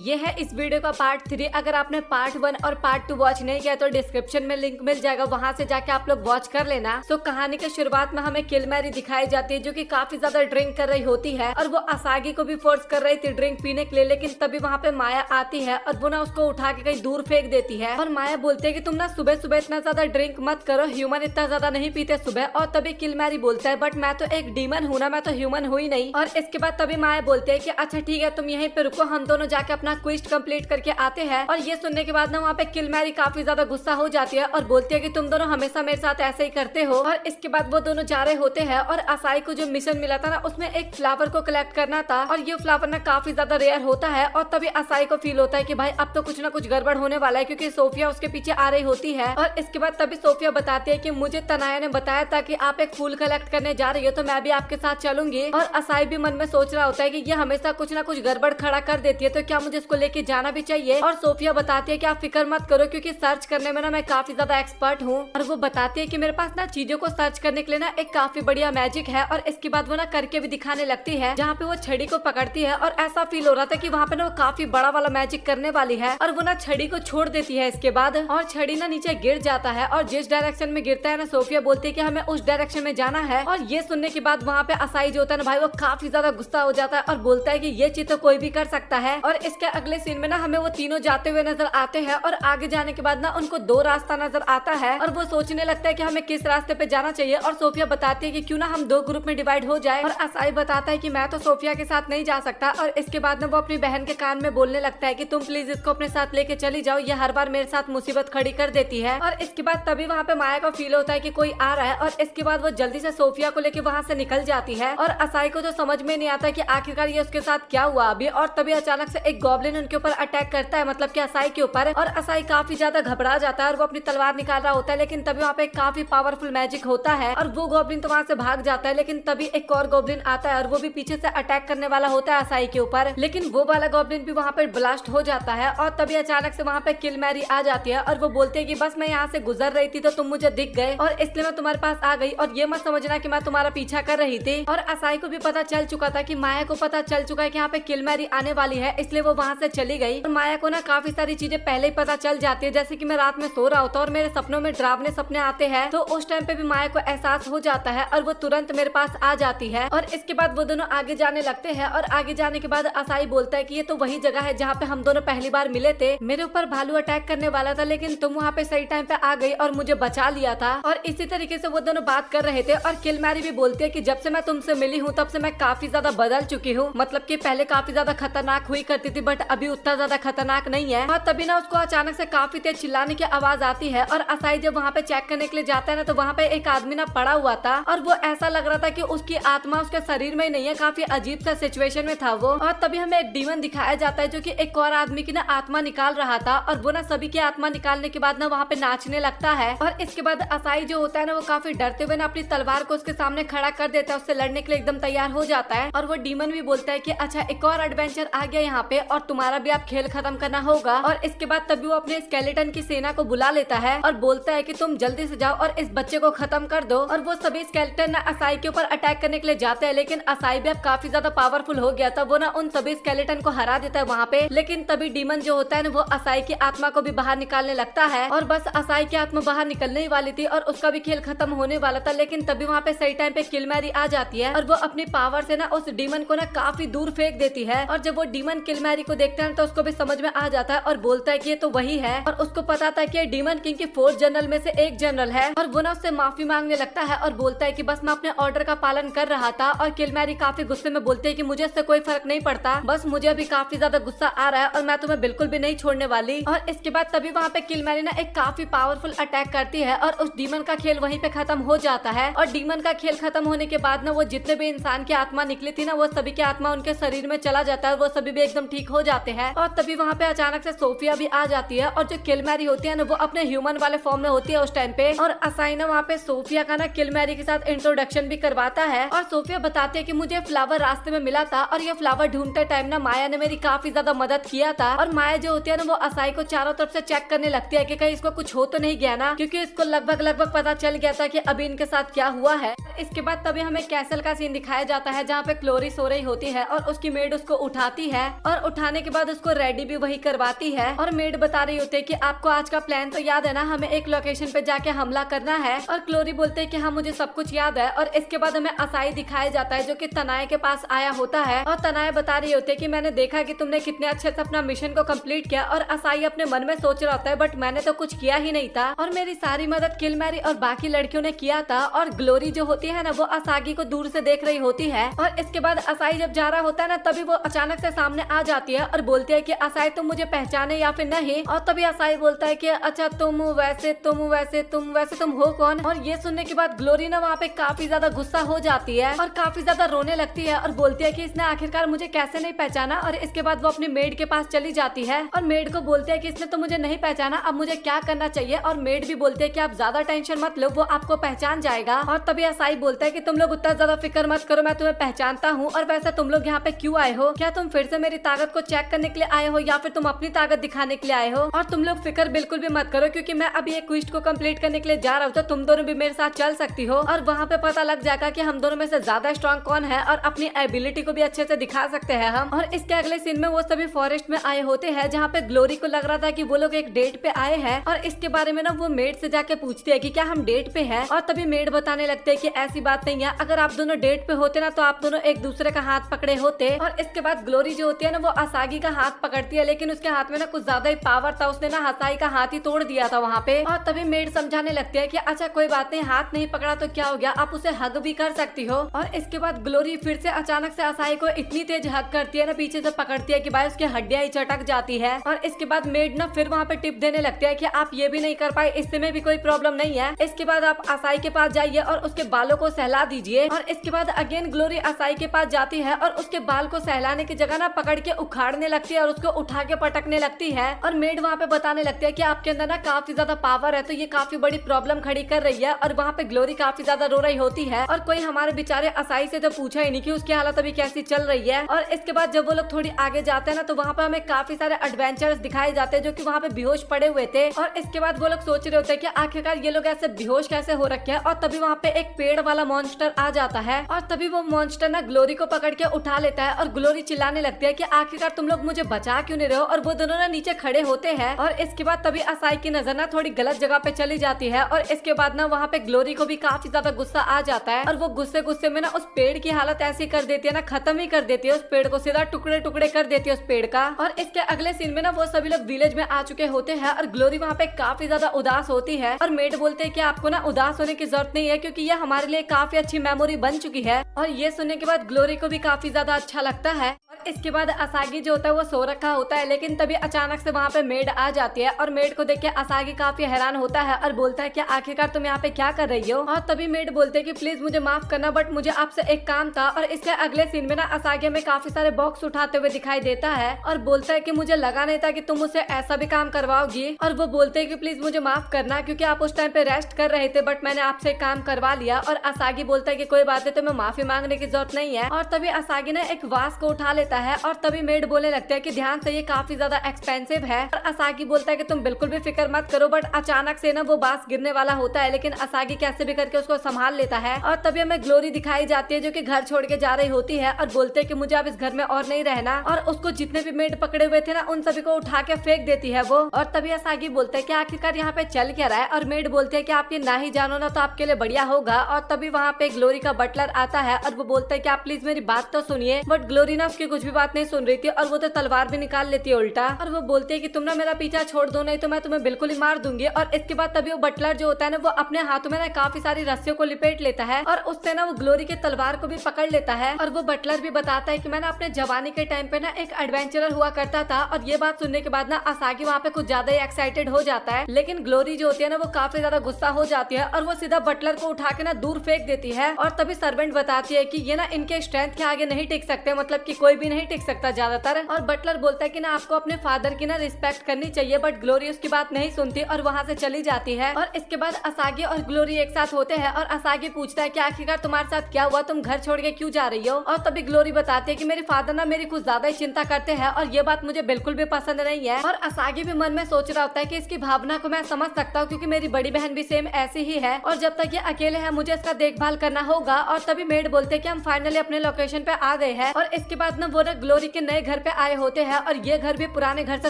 ये है इस वीडियो का पार्ट 3। अगर आपने पार्ट 1 और पार्ट 2 वॉच नहीं किया तो डिस्क्रिप्शन में लिंक मिल जाएगा, वहां से जाके आप लोग वॉच कर लेना। तो कहानी के शुरुआत में हमें किल मैरी दिखाई जाती है जो कि काफी ज्यादा ड्रिंक कर रही होती है और वो असागी को भी फोर्स कर रही थी ड्रिंक पीने के लिए, लेकिन तभी वहाँ पे माया आती है और वो ना उसको उठा के कहीं दूर फेंक देती है। और माया बोलती है कि तुम ना सुबह सुबह इतना ज्यादा ड्रिंक मत करो, ह्यूमन इतना ज्यादा नहीं पीते सुबह। और तभी किल मैरी बोलता है बट मैं तो एक डीमन हूँ ना, मैं तो ह्यूमन हुई नहीं। और इसके बाद तभी माया बोलती है कि अच्छा ठीक है तुम यहीं पे रुको, हम दोनों जाके अपना क्विस्ट कंप्लीट करके आते हैं। और ये सुनने के बाद ना वहाँ पे किल मैरी काफी ज्यादा गुस्सा हो जाती है और बोलती है कि तुम दोनों हमेशा मेरे साथ ऐसे ही करते हो। और इसके बाद वो दोनों जा रहे होते हैं और असाई को जो मिशन मिला था ना उसमें एक फ्लावर को कलेक्ट करना था और ये फ्लावर ना काफी ज्यादा रेयर होता है। और तभी असाई को फील होता है कि भाई अब तो कुछ ना कुछ गड़बड़ होने वाला है, क्योंकि सोफिया उसके पीछे आ रही होती है। और इसके बाद तभी सोफिया बताती है कि मुझे तनाया ने बताया था कि आप एक फूल कलेक्ट करने जा रही हो तो मैं भी आपके साथ चलूंगी। और असाई भी मन में सोच रहा होता है कि ये हमेशा कुछ ना कुछ गड़बड़ खड़ा कर देती है, तो क्या मुझे इसको लेके जाना भी चाहिए। और सोफिया बताती है कि आप फिक्र मत करो, क्योंकि सर्च करने में ना मैं काफी ज्यादा एक्सपर्ट हूँ। और वो बताती है कि मेरे पास ना चीजों को सर्च करने के लिए ना एक काफी बढ़िया मैजिक है। और इसके बाद वो ना करके भी दिखाने लगती है, जहाँ पे वो छड़ी को पकड़ती है और ऐसा फील हो रहा था कि वहाँ पे ना वो काफी बड़ा वाला मैजिक करने वाली है। और वो ना छड़ी को छोड़ देती है इसके बाद, और छड़ी ना नीचे गिर जाता है। और जिस डायरेक्शन में गिरता है ना सोफिया बोलती है कि हमें उस डायरेक्शन में जाना है। और ये सुनने के बाद वहाँ पे असाई जो होता है ना भाई वो काफी ज्यादा गुस्सा हो जाता है और बोलता है कि ये चीज तो कोई भी कर सकता है। और इसके अगले सीन में ना हमें वो तीनों जाते हुए नजर आते हैं और आगे जाने के बाद ना उनको दो रास्ता नजर आता है और वो सोचने लगता है कि हमें किस रास्ते पे जाना चाहिए। और सोफिया बताती है कि क्यों ना हम दो ग्रुप में डिवाइड हो जाए। और असाई बताता है कि मैं तो सोफिया के साथ नहीं जा सकता। और इसके बाद ना वो अपनी बहन के कान में बोलने लगता है कि तुम प्लीज इसको अपने साथ लेके चली जाओ, ये हर बार मेरे साथ मुसीबत खड़ी कर देती है। और इसके बाद तभी वहाँ पे माया को फील होता है कि कोई आ रहा है और इसके बाद वो जल्दी से सोफिया को लेके वहाँ से निकल जाती है। और असाई को तो समझ में नहीं आता कि आखिरकार ये उसके साथ क्या हुआ अभी। और तभी अचानक से एक गॉब्लिन उनके ऊपर अटैक करता है, मतलब कि असाई के ऊपर। और असाई काफी ज्यादा घबरा जाता है और वो अपनी तलवार निकाल रहा होता है, लेकिन तभी वहाँ पे काफी पावरफुल मैजिक होता है और वो गॉब्लिन तो वहाँ से भाग जाता है। लेकिन तभी एक और गॉब्लिन आता है और वो भी पीछे से अटैक करने वाला होता है असाई के ऊपर, लेकिन वो वाला गॉब्लिन भी वहाँ पे ब्लास्ट हो जाता है। और तभी अचानक से वहाँ पे किल मैरी आ जाती है और वो बोलते है कि बस मैं यहाँ से गुजर रही थी तो तुम मुझे दिख गए और इसलिए मैं तुम्हारे पास आ गई, और ये मत समझना कि मैं तुम्हारा पीछा कर रही थी। और असाई को भी पता चल चुका था कि माया को पता चल चुका है कि यहाँ पे किल मैरी आने वाली है, इसलिए वो वहाँ से चली गई। और माया को ना काफी सारी चीजें पहले ही पता चल जाती है, जैसे कि मैं रात में सो रहा होता और मेरे सपनों में डरावने सपने आते हैं, तो उस टाइम पे भी माया को एहसास हो जाता है और वो तुरंत मेरे पास आ जाती है। और इसके बाद वो दोनों आगे जाने लगते हैं और आगे जाने के बाद असाई बोलता है कि ये तो वही जगह है जहाँ पे हम दोनों पहली बार मिले थे। मेरे ऊपर भालू अटैक करने वाला था, लेकिन तुम वहाँ पे सही टाइम पे आ गई और मुझे बचा लिया था। और इसी तरीके से वो दोनों बात कर रहे थे और किल मैरी भी बोलती है कि जब से मैं तुमसे मिली हूँ तब से मैं काफी ज्यादा बदल चुकी हूँ, मतलब कि पहले काफी ज्यादा खतरनाक हुई करती थी बट अभी उतना ज्यादा खतरनाक नहीं है। और तभी ना उसको अचानक से काफी तेज चिल्लाने की आवाज आती है और असाई जब वहाँ पे चेक करने के लिए जाता है ना तो वहाँ पे एक आदमी ना पड़ा हुआ था और वो ऐसा लग रहा था कि उसकी आत्मा उसके शरीर में ही नहीं है, काफी अजीब सा सिचुएशन में था वो। और तभी हमें एक डीमन दिखाया जाता है जो कि एक और आदमी की ना आत्मा निकाल रहा था और वो ना सभी की आत्मा निकालने के बाद ना वहाँ पे नाचने लगता है। और इसके बाद असाई जो होता है ना वो काफी डरते हुए ना अपनी तलवार को उसके सामने खड़ा कर देता है, उससे लड़ने के लिए एकदम तैयार हो जाता है। और वो डीमन भी बोलता है कि अच्छा एक और एडवेंचर आ गया यहाँ पे और तुम्हारा भी आप खेल खत्म करना होगा। और इसके बाद तभी वो अपने स्केलेटन की सेना को बुला लेता है और बोलता है कि तुम जल्दी से जाओ और इस बच्चे को खत्म कर दो। और वो सभी स्केलेटन ना असाई के ऊपर अटैक करने के लिए जाते हैं, लेकिन असाई भी अब काफी ज्यादा पावरफुल हो गया था, वो ना उन सभी स्केलेटन को हरा देता है वहाँ पे। लेकिन तभी डीमन जो होता है ना वो असाई की आत्मा को भी बाहर निकालने लगता है और बस असाई की आत्मा बाहर निकलने ही वाली थी और उसका भी खेल खत्म होने वाला था। लेकिन तभी वहाँ पे सही टाइम पे किल मैरी आ जाती है और वो अपनी पावर से ना उस डीमन को ना काफी दूर फेंक देती है। और जब वो डीमन किल मैरी को देखता है तो उसको भी समझ में आ जाता है और बोलता है कि ये तो वही है। और उसको पता था कि ये डीमन किंग की 4 जनरल में से एक जनरल है और वो ना उससे माफी मांगने लगता है और बोलता है कि बस मैं अपने ऑर्डर का पालन कर रहा था। और किल मैरी काफी गुस्से में बोलती है कि मुझे इससे कोई फर्क नहीं पड़ता, बस मुझे अभी काफी ज्यादा गुस्सा आ रहा है और मैं तुम्हें बिल्कुल भी नहीं छोड़ने वाली। और इसके बाद तभी वहाँ पे किल मैरी ना एक काफी पावरफुल अटैक करती है और उस डीमन का खेल वहीं पे खत्म हो जाता है। और डीमन का खेल खत्म होने के बाद ना वो जितने भी इंसान की आत्मा निकली थी ना वो सभी की आत्मा उनके शरीर में चला जाता है, वो सभी भी एकदम ठीक हो जाते हैं। और तभी वहाँ पे अचानक से सोफिया भी आ जाती है और जो किल मैरी होती है ना वो अपने ह्यूमन वाले फॉर्म में होती है उस टाइम पे। और असाई ना वहाँ पे सोफिया का ना किल मैरी के साथ इंट्रोडक्शन भी करवाता है और सोफिया बताती है कि मुझे फ्लावर रास्ते में मिला था और ये फ्लावर ढूंढते टाइम ना माया ने मेरी काफी ज्यादा मदद किया था। और माया जो होती है ना वो असाई को चारों तरफ से चेक करने लगती है कि कहीं इसको कुछ हो तो नहीं गया ना, क्योंकि इसको लगभग पता चल गया था कि अभी इनके साथ क्या हुआ है। इसके बाद तभी हमें कैसल का सीन दिखाया जाता है जहाँ पे क्लोरी सो रही होती है और उसकी मेड उसको उठाती है और उठाने दिखाने के बाद उसको रेडी भी वही करवाती है और मेड बता रही होती है कि आपको आज का प्लान तो याद है ना, हमें एक लोकेशन पे जाके हमला करना है। और ग्लोरी बोलते है कि हाँ मुझे सब कुछ याद है। और इसके बाद हमें असाई दिखाया जाता है जो कि तनाये के पास आया होता है और तनाये बता रही होती है कि मैंने देखा कि तुमने कितने अच्छे से अपना मिशन को कंप्लीट किया। और असाई अपने मन में सोच रहा होता है बट मैंने तो कुछ किया ही नहीं था और मेरी सारी मदद किल मैरी और बाकी लड़कियों ने किया था। और ग्लोरी जो होती है ना वो असागी को दूर से देख रही होती है। और इसके बाद असाई जब जा रहा होता है ना तभी वो अचानक से सामने आ जाती है और बोलती है कि असाई तुम मुझे पहचाने या फिर नहीं। और तभी असाई बोलता है कि अच्छा तुम वैसे तुम हो कौन। और ये सुनने के बाद ग्लोरी ना वहाँ पे काफी ज्यादा गुस्सा हो जाती है और काफी ज्यादा रोने लगती है और बोलती है कि इसने आखिरकार मुझे कैसे नहीं पहचाना। और इसके बाद वो अपनी मेड के पास चली जाती है और मेड को बोलती है कि इसने तो मुझे नहीं पहचाना, अब मुझे क्या करना चाहिए। और मेड भी बोलती है कि आप ज्यादा टेंशन मत लो, वो आपको पहचान जाएगा। और तभी असाई बोलता है कि तुम लोग उतना ज्यादा फिक्र मत करो, मैं तुम्हें पहचानता हूँ। और वैसे तुम लोग यहाँ पे क्यों आए हो? क्या तुम फिर से मेरी ताकत को चेक करने के लिए आए हो या फिर तुम अपनी ताकत दिखाने के लिए आए हो? और तुम लोग फिक्र बिल्कुल भी मत करो क्योंकि मैं अभी एक क्विस्ट को कंप्लीट करने के लिए जा रहा हूँ, तो तुम दोनों भी मेरे साथ चल सकती हो और वहाँ पे पता लग जाएगा कि हम दोनों में से ज्यादा स्ट्रॉन्ग कौन है और अपनी एबिलिटी को भी अच्छे से दिखा सकते हैं हम। और इसके अगले सीन में वो सभी फॉरेस्ट में आए होते हैं जहाँ पे ग्लोरी को लग रहा था कि वो लोग एक डेट पे आए हैं। और इसके बारे में ना वो मेड से जाके पूछती है कि क्या हम डेट पे हैं। और तभी मेड बताने लगते हैं कि ऐसी बात नहीं है, अगर आप दोनों डेट पे होते ना तो आप दोनों एक दूसरे का हाथ पकड़े होते। और इसके बाद ग्लोरी जो होती है ना वो असागी का हाथ पकड़ती है, लेकिन उसके हाथ में ना कुछ ज्यादा ही पावर था, उसने ना असाई का हाथ ही तोड़ दिया था वहाँ पे। और तभी मेड समझाने लगती है कि अच्छा कोई बात नहीं, हाथ नहीं पकड़ा तो क्या हो गया, आप उसे हग भी कर सकती हो। और इसके बाद ग्लोरी फिर से अचानक से असाई को इतनी तेज हग करती है ना, पीछे से पकड़ती है कि भाई उसकी हड्डियां ही चटक जाती है। और इसके बाद मेड ना फिर वहाँ पे टिप देने लगती है कि आप ये भी नहीं कर पाए, इससे में भी कोई प्रॉब्लम नहीं है, इसके बाद आप असाई के पास जाइए और उसके बालों को सहला दीजिए। और इसके बाद अगेन ग्लोरी असाई के पास जाती है और उसके बाल को सहलाने की जगह ना पकड़ के उखाड़ने लगती है और उसको उठा के पटकने लगती है। और मेड वहाँ पे बताने लगती है कि आपके अंदर ना काफी ज्यादा पावर है, तो ये काफी बड़ी प्रॉब्लम खड़ी कर रही है। और वहाँ पे ग्लोरी काफी ज्यादा रो रही होती है और कोई हमारे बेचारे असाई से तो पूछा ही नहीं कि उसकी हालत अभी कैसी चल रही है। और इसके बाद जब वो लोग थोड़ी आगे जाते हैं ना तो वहाँ पे हमें काफी सारे एडवेंचर्स दिखाए जाते हैं जो कि वहाँ पे बेहोश पड़े हुए थे। और इसके बाद वो लोग सोच रहे होते हैं कि आखिरकार ये लोग ऐसे बेहोश कैसे हो रखे हैं। और तभी वहाँ पे एक पेड़ वाला मॉन्स्टर आ जाता है और तभी वो मॉन्स्टर ना ग्लोरी को पकड़ के उठा लेता है और ग्लोरी चिल्लाने लगती है कि आखिरकार तुम लोग मुझे बचा क्यों नहीं रहे हो। और वो दोनों ना नीचे खड़े होते हैं। और इसके बाद तभी असाई की नजर ना थोड़ी गलत जगह पे चली जाती है और इसके बाद ना वहाँ पे ग्लोरी को भी काफी ज्यादा गुस्सा आ जाता है और वो गुस्से में ना उस पेड़ की हालत ऐसी कर देती है ना, खत्म ही कर देती है उस पेड़ को, सीधा टुकड़े टुकड़े कर देती है उस पेड़ का। और इसके अगले सीन में ना वो सभी लोग विलेज में आ चुके होते हैं और ग्लोरी वहाँ पे काफी ज्यादा उदास होती है। और मेड बोलते हैं कि आपको ना उदास होने की जरूरत नहीं है क्योंकि ये हमारे लिए काफी अच्छी मेमोरी बन चुकी है। और ये सुनने के बाद ग्लोरी को भी काफी ज्यादा अच्छा लगता है। और इसके बाद असागी जो होता है वो सो रखा होता है, लेकिन तभी अचानक से वहाँ पे मेड आ जाती है और मेड को देख के असागी काफी हैरान होता है और बोलता है कि आखिरकार तुम यहाँ पे क्या कर रही हो। और तभी मेड बोलते है कि प्लीज मुझे माफ करना बट मुझे आपसे एक काम था। और इसके अगले सीन में ना असागी में काफी सारे बॉक्स उठाते हुए दिखाई देता है और बोलता है कि मुझे लगा नहीं था कि तुम मुझसे ऐसा भी काम करवाओगी। और वो बोलते है कि प्लीज मुझे माफ करना क्योंकि आप उस टाइम पे रेस्ट कर रहे थे बट मैंने आपसे काम करवा लिया। और असागी बोलता है कि कोई बात है, तुम्हें माफी मांगने की जरूरत नहीं है। और तभी असागी ने एक वास को उठा लेता है और तभी मेड बोलने लगता है कि ध्यान से, ये काफी ज्यादा एक्सपेंसिव है। और असागी बोलता है कि तुम बिल्कुल भी फिक्र मत करो। बट अचानक से ना वो बास गिरने वाला होता है, लेकिन असागी कैसे भी करके उसको संभाल लेता है। और तभी हमें ग्लोरी दिखाई जाती है जो कि घर छोड़ के जा रही होती है और बोलते है कि मुझे अब इस घर में और नहीं रहना। और उसको जितने भी मेड पकड़े हुए थे ना उन सभी को उठा के फेंक देती है वो। और तभी असागी बोलते है कि आखिरकार यहाँ पे चल क्या रहा है। और मेड बोलते है कि आप ये ना ही जानो ना तो आपके लिए बढ़िया होगा। और तभी वहाँ पे ग्लोरी का बटलर आता है और वो बोलता है कि आप प्लीज मेरी बात तो सुनिए। बट ग्लोरी ना उसकी कुछ भी बात नहीं सुन रही थी और वो तो तलवार भी निकाल लेती है उल्टा। और वो बोलती है कि तुम ना मेरा पीछा छोड़ दो नहीं तो मैं तुम्हें बिल्कुल ही मार दूंगी। और इसके बाद तभी वो बटलर जो होता है ना वो अपने हाथों में ना काफी सारी रस्सियों को लिपेट लेता है और उससे ना वो ग्लोरी के तलवार को भी पकड़ लेता है। और वो बटलर भी बताता है कि मैं ना अपने जवानी के टाइम पे ना एक एडवेंचरर हुआ करता था। और ये बात सुनने के बाद ना असागी वहाँ पे कुछ ज्यादा ही एक्साइटेड हो जाता है, लेकिन ग्लोरी जो होती है ना वो काफी ज्यादा गुस्सा हो जाती है और वो सीधा बटलर को उठा के ना दूर फेंक देती है। और तभी सर्वेंट बताती है कि ये ना इनके स्ट्रेंथ के आगे नहीं टिक सकते, मतलब कि कोई भी नहीं टिक सकता ज्यादातर। और बटलर बोलता है कि ना आपको अपने फादर की ना रिस्पेक्ट करनी चाहिए। बट ग्लोरी उसकी बात नहीं सुनती और वहाँ से चली जाती है। और इसके बाद असागी और ग्लोरी एक साथ होते हैं और असागी पूछता है कि आखिरकार तुम्हारे साथ क्या हुआ, तुम घर छोड़ के क्यों जा रही हो। और तभी ग्लोरी बताती है कि मेरे फादर ना मेरी कुछ ज्यादा ही चिंता करते हैं और ये बात मुझे बिल्कुल भी पसंद नहीं है। और असागी भी मन में सोच रहा होता है कि इसकी भावना को मैं समझ सकता हूँ क्योंकि मेरी बड़ी बहन भी सेम ऐसी ही है और जब तक ये अकेले है मुझे इसका देखभाल करना होगा। और तभी मेड बोलते हैं कि हम फाइनली अपने लोकेशन पे आ गए हैं। और इसके बाद ना वो ग्लोरी के नए घर पे आए होते हैं और ये घर भी पुराने घर से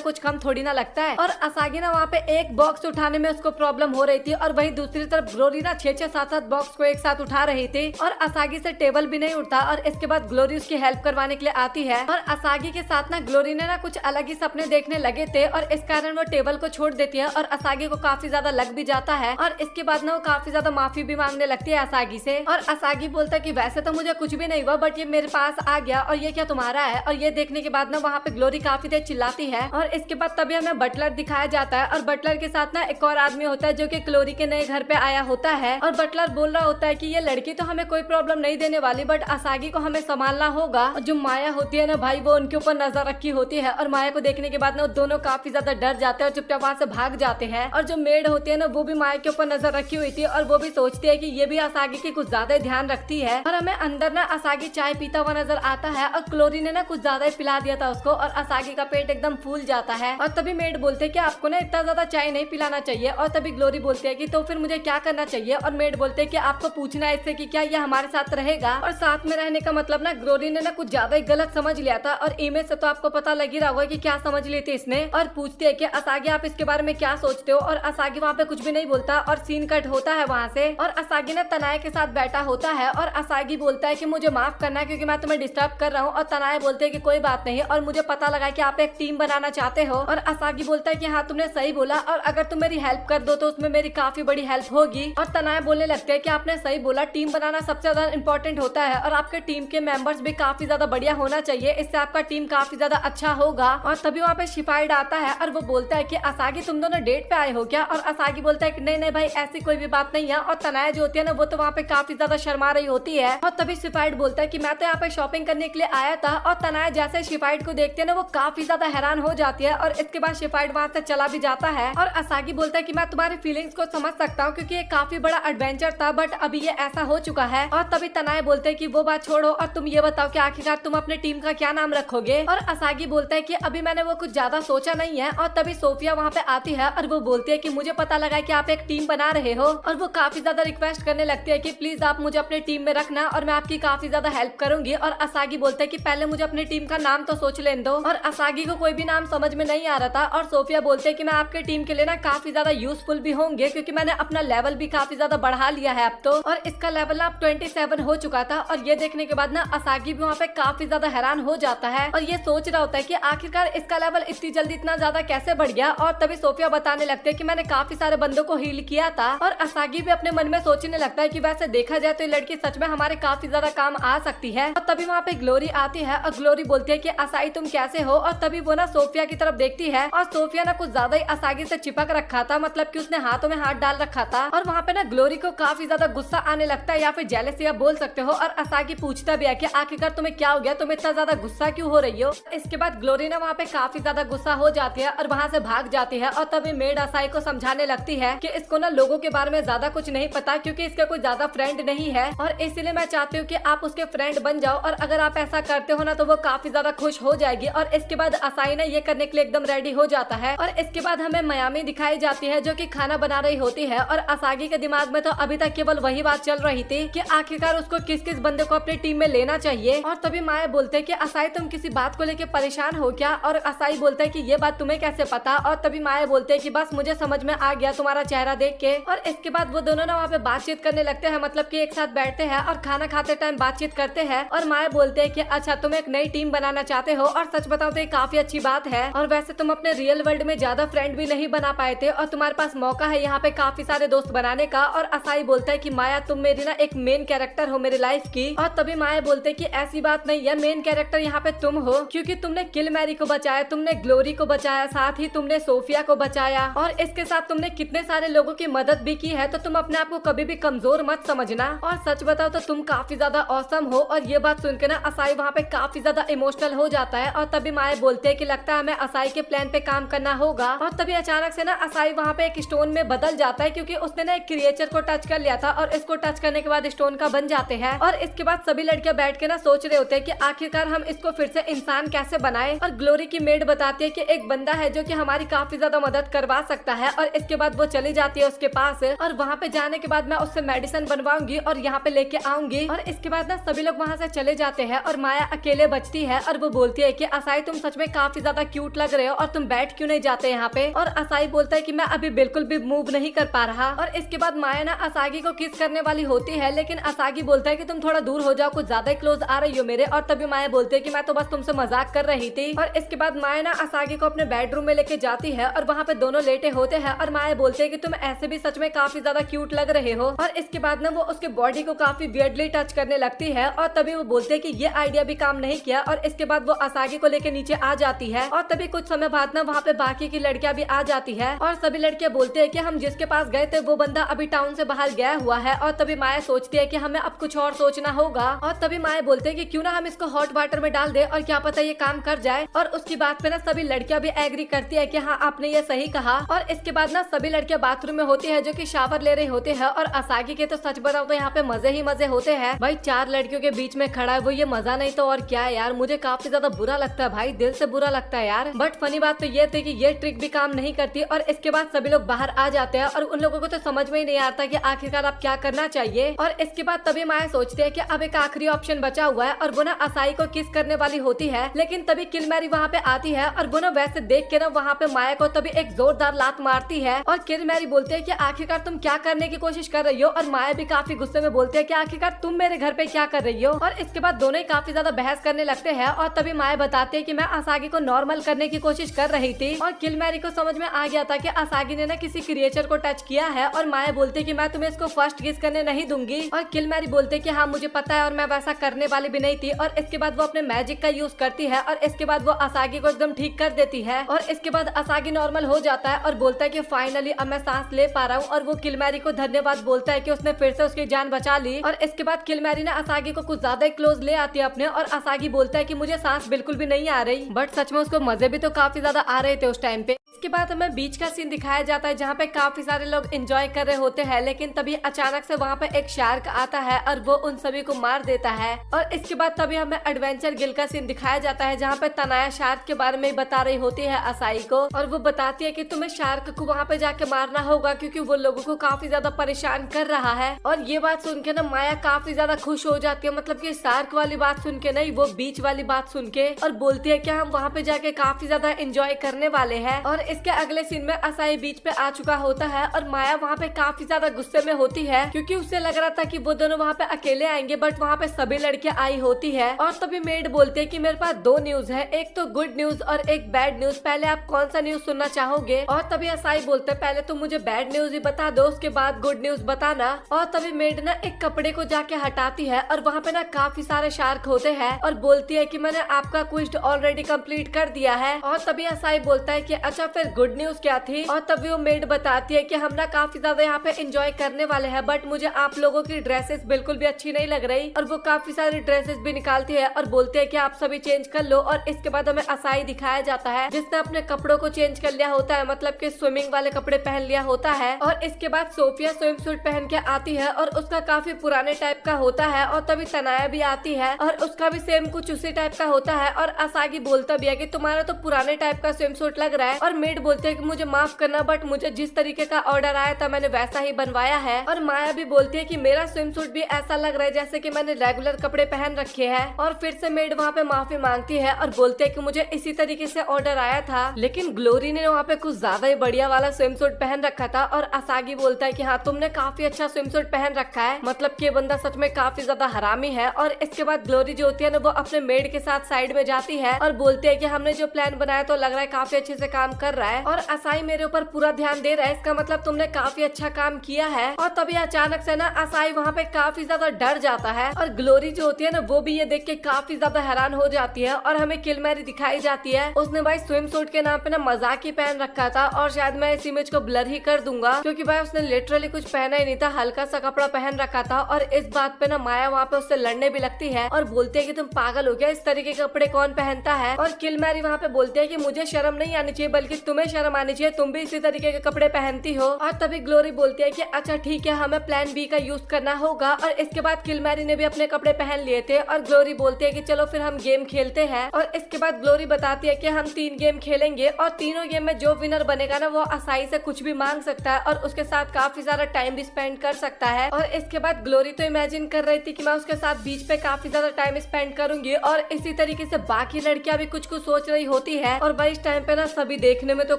कुछ कम थोड़ी ना लगता है। और असागी ना वहाँ पे एक बॉक्स उठाने में उसको प्रॉब्लम हो रही थी और वहीं दूसरी तरफ ग्लोरी ना 6-6 7-7 बॉक्स को एक साथ उठा रही थी और असागी से टेबल भी नहीं उठता। और इसके बाद ग्लोरी उसकी हेल्प करवाने के लिए आती है और असागी के साथ ना ग्लोरी ने ना कुछ अलग ही सपने देखने लगे थे और इस कारण वो टेबल को छोड़ देती है और असागी को काफी ज्यादा लग भी जाता है। और इसके बाद ना वो काफी ज्यादा माफी भी मांगने लगती है असागी से। और असागी बोलता है कि वैसे तो मुझे कुछ भी नहीं हुआ, बट ये मेरे पास आ गया और ये क्या तुम्हारा है। और ये देखने के बाद ना वहाँ पे ग्लोरी काफी देर चिल्लाती है और इसके बाद तभी हमें बटलर दिखाया जाता है और बटलर के साथ ना एक और आदमी होता है जो कि ग्लोरी के नए घर पे आया होता है। और बटलर बोल रहा होता है कि ये लड़की तो हमें कोई प्रॉब्लम नहीं देने वाली, बट असागी को हमें संभालना होगा। और जो माया होती है ना भाई, वो उनके ऊपर नजर रखी होती है और माया को देखने के बाद ना वो दोनों काफी ज्यादा डर जाते हैं और चुपचाप वहाँ से भाग जाते हैं। और जो मेड होती है ना वो भी माया के ऊपर नजर रखी हुई थी और वो भी सोचती है कि ये भी असागी की कुछ ज्यादा ध्यान रखती है। और हमें अंदर ना असागी चाय पीता हुआ नजर आता है और ग्लोरी ने ना कुछ ज्यादा ही पिला दिया था उसको और असागी का पेट एकदम फूल जाता है। और तभी मेड बोलते हैं कि आपको ना इतना ज्यादा चाय नहीं पिलाना चाहिए। और तभी ग्लोरी बोलती है कि तो फिर मुझे क्या करना चाहिए। और मेड बोलते हैं कि आपको पूछना है इससे कि क्या ये हमारे साथ रहेगा। और साथ में रहने का मतलब ना ग्लोरी ने ना कुछ ज्यादा ही गलत समझ लिया था और इमेज से तो आपको पता लग ही रहा होगा कि क्या समझ ली थी इसने। और पूछती है कि असागी आप इसके बारे में क्या सोचते हो। और असागी वहाँ पे कुछ भी नहीं बोलता और सीन कट होता है वहाँ से। और असागी ने तनाया के साथ बैठा होता है और असागी बोलता है कि मुझे माफ करना है क्योंकि मैं तुम्हें डिस्टर्ब कर रहा हूँ। और तनाया बोलते हैं कि कोई बात नहीं और मुझे पता लगा कि आप एक टीम बनाना चाहते हो। और असागी बोलता है कि हाँ तुमने सही बोला और अगर तुम मेरी हेल्प कर दो तो उसमें मेरी काफी बड़ी हेल्प होगी। और तनाया बोलने लगते हैं कि आपने सही बोला, टीम बनाना सबसे ज्यादा इंपॉर्टेंट होता है और आपके टीम के मेंबर्स भी काफी ज्यादा बढ़िया होना चाहिए, इससे आपका टीम काफी ज्यादा अच्छा होगा। और तभी वहाँ पे शिफाइड आता है और वो बोलता है कि असागी तुम दोनों डेट पे आए हो क्या। और असागी बोलता है कि नहीं नहीं भाई ऐसी कोई भी बात नहीं है। और तनाया जो होती है ना वो तो वहाँ पे काफी ज्यादा शर्मा रही होती है। और तभी शिफाइड बोलता है कि मैं तो यहाँ पे शॉपिंग करने के लिए आया था। और तनाया जैसे शिफाइड को देखते है ना वो काफी ज्यादा हैरान हो जाती है और इसके बाद शिफाइड वहाँ से चला भी जाता है। और असागी बोलता है कि मैं तुम्हारी फीलिंग्स को समझ सकता हूँ क्योंकि ये काफी बड़ा एडवेंचर था, बट अभी ये ऐसा हो चुका है। और तभी तनाया बोलते हैं कि वो बात छोड़ो और तुम ये बताओ कि आखिरकार तुम अपने टीम का क्या नाम रखोगे। और असागी बोलता है कि अभी मैंने वो कुछ ज्यादा सोचा नहीं है। और तभी सोफिया वहाँ पे आती है और वो बोलती है कि मुझे पता लगा कि आप एक टीम बना रहे हो। और वो काफी ज्यादा रिक्वेस्ट करने लगती है कि प्लीज आप मुझे अपने टीम में रखना और मैं आपकी काफी ज्यादा हेल्प करूंगी। और असागी बोलता है कि पहले मुझे अपनी टीम का नाम तो सोच लेने दो। और असागी को कोई भी नाम समझ में नहीं आ रहा था और सोफिया बोलते हैं कि मैं आपके टीम के लिए ना काफी ज्यादा यूजफुल भी होंगे क्योंकि मैंने अपना लेवल भी काफी ज्यादा बढ़ा लिया है अब तो। और इसका लेवल अब 27 हो चुका था। और ये देखने के बाद ना असागी भी वहाँ पे काफी ज्यादा हैरान हो जाता है और ये सोच रहा होता है कि आखिरकार इसका लेवल इतनी जल्दी इतना ज्यादा कैसे बढ़ गया। और तभी सोफिया बताने लगते हैं कि मैंने काफी सारे बंदों को हील किया था। और असागी भी अपने मन में सोचने लगता है कि वैसे देखा जाए तो ये लड़की सच में हमारे काफी ज्यादा काम आ सकती है। और तभी वहाँ पे ग्लोरी आती है और ग्लोरी बोलती है कि असाई तुम कैसे हो। और तभी वो ना सोफिया की तरफ देखती है और सोफिया ना कुछ ज्यादा ही असागी से चिपक रखा था, मतलब कि उसने हाथों में हाथ डाल रखा था। और वहाँ पे ना ग्लोरी को काफी ज्यादा गुस्सा आने लगता है या फिर जेलसी आप बोल सकते हो। और असागी पूछता भी है कि आखिरकार तुम्हें क्या हो गया, तुम इतना ज्यादा गुस्सा क्यों हो रही हो। इसके बाद ग्लोरी ना वहाँ पे काफी ज्यादा गुस्सा हो जाती है और वहाँ से भाग जाती है। और तभी मेड असाई को समझाने लगती है कि इसको ना लोगों के बारे में ज्यादा कुछ नहीं पता क्योंकि इसका कोई ज्यादा फ्रेंड नहीं है और इसीलिए मैं चाहती हूँ कि आप उसके फ्रेंड बन जाओ और अगर आप ऐसा करते हो ना तो वो काफी ज्यादा खुश हो जाएगी। और इसके बाद असाई ना ये करने के लिए एकदम रेडी हो जाता है। और इसके बाद हमें मयामी दिखाई जाती है जो कि खाना बना रही होती है और असागी के दिमाग में तो अभी तक केवल वही बात चल रही थी कि आखिरकार उसको किस किस बंदे को अपनी टीम में लेना चाहिए। और तभी माया बोलते हैं कि असाई तुम किसी बात को लेकर परेशान हो क्या। और असाई बोलता है कि ये बात तुम्हें कैसे पता। और तभी माया बोलते हैं कि बस मुझे समझ में आ गया तुम्हारा चेहरा देख के। और इसके बाद वो दोनों ना वहाँ पे बातचीत करने लगते हैं, मतलब कि एक साथ बैठते हैं और खाना खाते टाइम बातचीत करते हैं। और माया बोलते हैं कि अच्छा तुम एक नई टीम बनाना चाहते हो और सच बताओ तो ये काफी अच्छी बात है और वैसे तुम अपने रियल वर्ल्ड में ज्यादा फ्रेंड भी नहीं बना पाए थे और तुम्हारे पास मौका है यहाँ पे काफी सारे दोस्त बनाने का। और असाई बोलता है कि माया तुम मेरी ना एक मेन कैरेक्टर हो मेरी लाइफ की। और तभी माया बोलते हैं कि ऐसी बात नहीं है, मेन कैरेक्टर यहाँ पे तुम हो क्योंकि तुमने किल मैरी को बचाया, तुमने ग्लोरी को बचाया, साथ ही तुमने सोफिया को बचाया और इसके साथ तुमने कितने सारे लोगों की मदद भी की है। तो तुम अपने आप को कभी भी कमजोर मत समझना और सच बताओ तो तुम काफी ज्यादा औसम हो। और ये बात सुनकर ना असाई वहाँ पे काफी ज्यादा इमोशनल हो जाता है। और तभी माया बोलते हैं कि लगता है हमें असाई के प्लान पे काम करना होगा। और तभी अचानक से ना असाई वहाँ पे एक स्टोन में बदल जाता है क्योंकि उसने ना एक क्रिएचर को टच कर लिया था और इसको टच करने के बाद स्टोन का बन जाते हैं। और इसके बाद सभी लड़कियां बैठ के ना सोच रहे होते हैं कि आखिरकार हम इसको फिर से इंसान कैसे बनाए। और ग्लोरी की मेड बताती है कि एक बंदा है जो कि हमारी काफी ज्यादा मदद करवा सकता है। और इसके बाद वो चली जाती है उसके पास और वहाँ पे जाने के बाद मैं उससे मेडिसिन बनवाऊंगी और यहाँ पे लेके आऊंगी। और इसके बाद ना सभी लोग वहाँ से चले जाते हैं और माया अकेले बचती है और वो बोलती है कि असाई तुम सच में काफी ज्यादा क्यूट लग रहे हो और तुम बैठ क्यों नहीं जाते यहाँ पे। और असाई बोलता है कि मैं अभी बिल्कुल भी मूव नहीं कर पा रहा। और इसके बाद माया ना असागी को किस करने वाली होती है, लेकिन असागी बोलता है कि तुम थोड़ा दूर हो जाओ, कुछ ज्यादा क्लोज आ रही हो मेरे। और तभी माया बोलती है कि मैं तो बस तुमसे मजाक कर रही थी। और इसके बाद माया ना असागी को अपने बेडरूम में लेके जाती है और वहाँ पे दोनों लेटे होते हैं। और माया बोलती है कि तुम ऐसे भी सच में काफी ज्यादा क्यूट लग रहे हो। और इसके बाद ना वो उसके बॉडी को काफी वियर्डली टच करने लगती है। और तभी वो बोलते है कि ये आइडिया भी काम नहीं किया। और इसके बाद वो असागी को लेके नीचे आ जाती है। और तभी कुछ समय बाद ना वहाँ पे बाकी की लड़कियां भी आ जाती है। और सभी लड़कियां बोलते हैं कि हम जिसके पास गए थे वो बंदा अभी टाउन से बाहर गया हुआ है। और तभी माया सोचती है कि हमें अब कुछ और सोचना होगा। और तभी माया बोलते हैं कि क्यों ना हम इसको हॉट वाटर में डाल दे और क्या पता ये काम कर जाए। और उसकी बात पे ना सभी लड़कियां भी एग्री करती है कि हाँ आपने ये सही कहा। और इसके बाद ना सभी लड़कियां बाथरूम में होती है जो कि शावर ले रही होती है। और असागी के तो सच बताओ तो यहाँ पे मजे ही मजे होते हैं। भाई 4 लड़कियों के बीच में खड़ा है वो, ये मजा नहीं तो और क्या है यार। मुझे काफी ज्यादा बुरा लगता है भाई, दिल से बुरा लगता है यार। बट फनी बात तो ये थी कि ये ट्रिक भी काम नहीं करती। और इसके बाद सभी लोग बाहर आ जाते हैं और उन लोगों को तो समझ में ही नहीं आता कि आखिरकार आप क्या करना चाहिए। और इसके बाद तभी माया सोचती है कि अब एक आखिरी ऑप्शन बचा हुआ है और वो ना असाई को किस करने वाली होती है। लेकिन तभी किलमैरी वहाँ पे आती है और वो ना वैसे देख के ना वहाँ पे माया को तभी एक जोरदार लात मारती है। और किलमैरी बोलती है कि आखिरकार तुम क्या करने की कोशिश कर रही हो। और माया भी काफी गुस्से में बोलती है कि आखिरकार तुम मेरे घर पे क्या कर रही हो। और इसके बाद दोनों ही काफी ज्यादा बहस करने लगते हैं। और तभी माया बताती है कि मैं असागी को नॉर्मल करने की कोशिश कर रही थी। और किलमैरी को समझ में आ गया था कि असागी ने ना किसी क्रिएचर को टच किया है। और माया बोलती है कि मैं तुम्हें इसको फर्स्ट किस करने नहीं दूंगी। और किलमैरी बोलते है कि हाँ मुझे पता है और मैं वैसा करने वाली भी नहीं थी। और इसके बाद वो अपने मैजिक का यूज करती है और इसके बाद वो असागी को एकदम ठीक कर देती है। और इसके बाद असागी नॉर्मल हो जाता है और बोलता है कि फाइनली अब मैं सांस ले पा रहा हूँ। और वो किलमैरी को धन्यवाद बोलता है कि उसने फिर से उसकी जान बचा ली। और इसके बाद किलमैरी ने असागी को कुछ ज्यादा क्लोज ले आती है अपने। और असागी बोलता है कि मुझे सांस बिल्कुल भी नहीं आ रही। बट सच में उसको मजे भी तो काफी ज्यादा आ रहे थे उस टाइम पे। इसके बाद हमें बीच का सीन दिखाया जाता है जहाँ पे काफी सारे लोग एंजॉय कर रहे होते हैं। लेकिन तभी अचानक से वहाँ पे एक शार्क आता है और वो उन सभी को मार देता है। और इसके बाद तभी हमें एडवेंचर गिल का सीन दिखाया जाता है जहाँ पे तनाया शार्क के बारे में बता रही होती है असाई को। और वो बताती है कि तुम्हें शार्क को वहाँ पे जाके मारना होगा क्योंकि वो लोगों को काफी ज्यादा परेशान कर रहा है। और ये बात सुन के ना माया काफी ज्यादा खुश हो जाती है, मतलब कि शार्क वाली बात सुन के नहीं, वो बीच वाली बात सुन के। और बोलती है कि हम वहाँ पे जाके काफी ज्यादा एंजॉय करने वाले हैं। और इसके अगले सीन में असाई बीच पे आ चुका होता है और माया वहाँ पे काफी ज्यादा गुस्से में होती है क्योंकि उसे लग रहा था कि वो दोनों वहाँ पे अकेले आएंगे। बट वहाँ पे सभी लड़कियां आई होती है। और तभी मेड बोलते है कि मेरे पास 2 न्यूज है, एक तो गुड न्यूज और एक बैड न्यूज। पहले आप कौन सा न्यूज सुनना चाहोगे। और तभी असाई बोलते है पहले तो मुझे बैड न्यूज ही बता दो, उसके बाद गुड न्यूज बताना। और तभी मेड ना एक कपड़े को जाके हटाती है और वहाँ पे ना काफी सारे शार्क होते हैं और बोलती है कि मैंने आपका क्विज ऑलरेडी कंप्लीट कर दिया है। और तभी असाई बोलता है कि अच्छा फिर गुड न्यूज क्या थी। और तभी वो मेड बताती है कि हम ना काफी ज्यादा यहाँ पे एंजॉय करने वाले हैं बट मुझे आप लोगों की ड्रेसेस बिल्कुल भी अच्छी नहीं लग रही। और वो काफी सारी ड्रेसेस भी निकालती है और बोलते है कि आप सभी चेंज कर लो। और इसके बाद हमें असाई दिखाया जाता है जिसने अपने कपड़ों को चेंज कर लिया होता है, मतलब कि स्विमिंग वाले कपड़े पहन लिया होता है। और इसके बाद सोफिया स्विम सूट पहन के आती है और उसका काफी पुराने टाइप का होता है। और तभी तनाया भी आती है और उसका भी सेम कुछ उसी टाइप का होता है। और असागी बोलता भी है कि तुम्हारा तो पुराने टाइप का स्विम सूट लग रहा है। और मेड बोलते है कि मुझे माफ करना बट मुझे जिस तरीके का ऑर्डर आया था मैंने वैसा ही बनवाया है। और माया भी बोलती है कि मेरा स्विम सूट भी ऐसा लग रहा है जैसे कि मैंने रेगुलर कपड़े पहन रखे हैं। और फिर से मेड वहाँ पे माफी मांगती है और बोलते है कि मुझे इसी तरीके से ऑर्डर आया था लेकिन ग्लोरी ने वहाँ पे कुछ ज्यादा ही बढ़िया वाला स्विम सूट पहन रखा था। और असागी बोलता है कि हाँ तुमने काफी अच्छा स्विम सूट पहन रखा है, मतलब कि ये बंदा सच में काफी ज्यादा हरामी है। और इसके बाद ग्लोरी जो होती है ना वो अपने मेड के साथ साइड में जाती है और बोलती है कि हमने जो प्लान बनाया तो लग रहा है काफी अच्छे से काम कर रहा है और असाई मेरे ऊपर पूरा ध्यान दे रहा है, इसका मतलब तुमने काफी अच्छा काम किया है। और तभी अचानक से ना असाई वहाँ पे काफी ज्यादा डर जाता है और ग्लोरी जो होती है ना वो भी ये देख के काफी ज्यादा हैरान हो जाती है। और हमें किलमैरी दिखाई जाती है, उसने भाई स्विम सूट के नाम पे ना मजाक ही पहन रखा था। और शायद मैं इस इमेज को ब्लर ही कर दूंगा क्योंकि भाई उसने लिटरली कुछ पहना ही नहीं था, हल्का सा कपड़ा पहन रखा था। और इस बात पे ना माया वहाँ पे उससे लड़ने भी लगती है और बोलती है कि तुम पागल हो गया, इस तरीके के कपड़े कौन पहनता है। और किलमैरी वहाँ पे बोलते है कि मुझे शर्म नहीं आनी चाहिए बल्कि तुम्हें शर्म आनी चाहिए, तुम भी इसी तरीके के कपड़े पहनती हो। और तभी ग्लोरी बोलती है कि अच्छा ठीक है हमें प्लान बी का यूज करना होगा। और इसके बाद किलमैरी ने भी अपने कपड़े पहन लिए थे और ग्लोरी बोलती है कि चलो फिर हम गेम खेलते हैं। और इसके बाद ग्लोरी बताती है कि हम 3 गेम खेलेंगे और तीनों गेम में जो विनर बनेगा ना वो असाई से कुछ भी मांग सकता है और उसके साथ काफी सारा टाइम भी स्पेंड कर सकता है। और इसके बाद ग्लोरी तो इमेजिन कर रही थी कि मैं उसके साथ बीच पे काफी ज्यादा टाइम स्पेंड करूंगी और इसी तरीके से बाकी लड़कियां भी कुछ कुछ सोच रही होती है। और भाई इस टाइम पे ना सभी देखने में तो